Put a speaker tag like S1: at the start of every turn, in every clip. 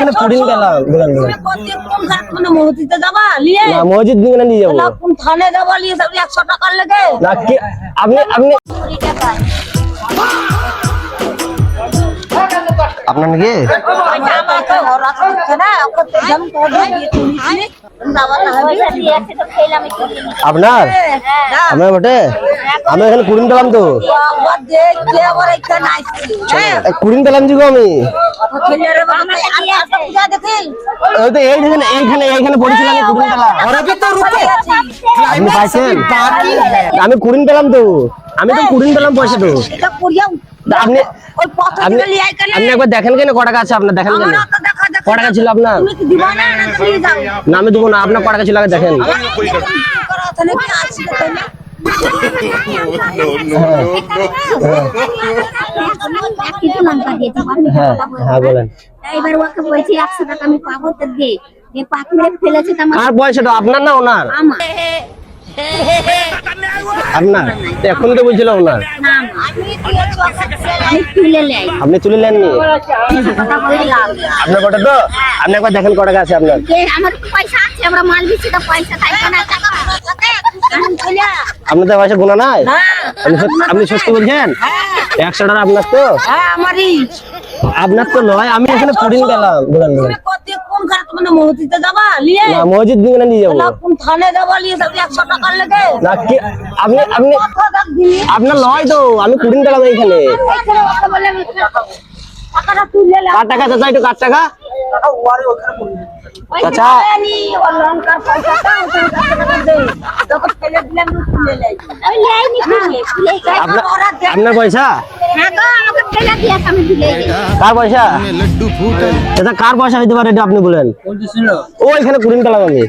S1: এখানে পুডিং গেলাম বলেন
S2: কোন ঘাট মানে মসজিদে যাবা নিয়ে
S1: না মসজিদ দিকে নিয়ে যাবো
S2: না কোন থানে যাবা নিয়ে সব 100 টাকা লাগে
S1: না কি আপনি আপনি আপনার নাকি
S2: এটা আমাকে ওরা করছে না ওকে তেজাম করে দিয়ে তুলিছি দাওয়াটা হবে দিয়েছে তো খেলাম একটু
S1: আপনার আমার বটে আমি এখানে কুড়িন দিলাম তো
S2: বাবা দেখলে আবার একটা নাইছি হ্যাঁ
S1: কুড়িন দিলাম জিগো আমি
S2: খেলারে বাবা আর পূজা দেখি
S1: ওই তো এইখানে পড়েছিলাম আমি কুড়িন দিলাম
S3: और अभी तो रुको
S1: আপনি পাইছেন
S3: बाकी है
S1: আমি কুড়িন দিলাম তো আমি তো কুড়িন দিলাম পয়সা তো
S2: এটা পুরিয়া
S1: আপনি
S2: ওই পথ
S1: আপনি
S2: থেকে লিয়ে কেন
S1: আপনি একবার দেখেন কেন ক টাকা আছে আপনার দেখেন কেন
S2: আমরা তো দেখা দেখা
S1: ক টাকা ছিল আপনার
S2: তুমি কি দিবা না না তো নিয়ে যাও
S1: না আমি দেবো না আপনার ক টাকা ছিল আগে দেখেন
S2: করা তাহলে কি আছে তাই না
S4: কিছু লঙ্কা দিয়েছে আপনি
S1: হ্যাঁ হ্যাঁ বলেন
S4: এবার ওকে বলছি 100 টাকা আমি পাবো তো দে যে পাক মেরে ফেলেছে তো আমার
S1: কার পয়সাটা আপনার না ওনার
S4: আমার
S1: আপনার এখন তো বলছিল ওনার
S4: না আমি তুলে লাই
S1: আপনি তুলে নেননি
S4: কথা বললাম
S1: আপনার কটা তো আপনি একবার দেখেন ক টাকা আছে আপনার
S4: যে আমার তো পয়সা আছে আমরা মাল দিচ্ছি তো পয়সা থাকবে না টাকা থাকে আমি চলে
S1: আপনার তো পয়সা গোনা নাই আপনি সত্যি বলছেন 100 টাকা আপনার তো
S2: হ্যাঁ আমারই
S1: আপনার তো নয় আমি এখানে পুডিং গেলাম বলেন বলেন
S2: তুমি কোন ঘাট মানে মসজিদে যাবা নিয়ে
S1: না মসজিদ দিকে নিয়ে যাবো
S2: না কোন থানে যাবা নিয়ে সব 100 টাকা লাগে
S1: না কি আপনি আপনি
S2: কথা দিনি
S1: আপনার নয় তো আমি পুডিং গেলাম এইখানে
S2: এখানে কথা বলে টাকাটা তুলে লা
S1: কার টাকা চাচা একটু কার টাকা চাচা
S2: নি অলংকার পয়সাটা ওখানে টাকা দে তখন ফেলে দিলাম তুলে লাই
S4: ওই লাইনি তুলে
S1: আপনার আপনার পয়সা
S4: হ্যাঁ গো আমাকে ফেলে দিয়েছে আমি তুলে
S1: কার পয়সা
S3: लड्डू फूटे
S1: চাচা কার পয়সা হইতে পারে এটা আপনি বলেন ও এখানে পুডিং গেলাম আমি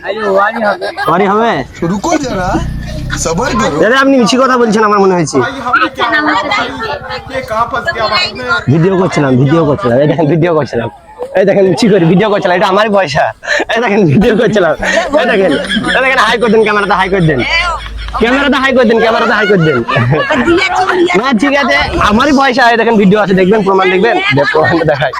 S1: বাড়ি হবে
S3: रुको जरा सबर करो
S1: দাদা আপনি মিছি কথা বলছেন আমার মনে হয়েছে ভিডিও করছিলাম এই দেখেন ভিডিও করছিলাম এই দেখেন মিছি করে ভিডিও করছিলাম এটা আমারই পয়সা এই দেখেন ভিডিও করছিলাম এই দেখেন হাই করে দেন ক্যামেরাতে হাই করে দেন ক্যামেরাতে হাই করে দেন না ঠিক আছে আমারই পয়সা এই দেখেন ভিডিও আছে দেখবেন প্রমাণ দেখবেন প্রমাণ দেখাই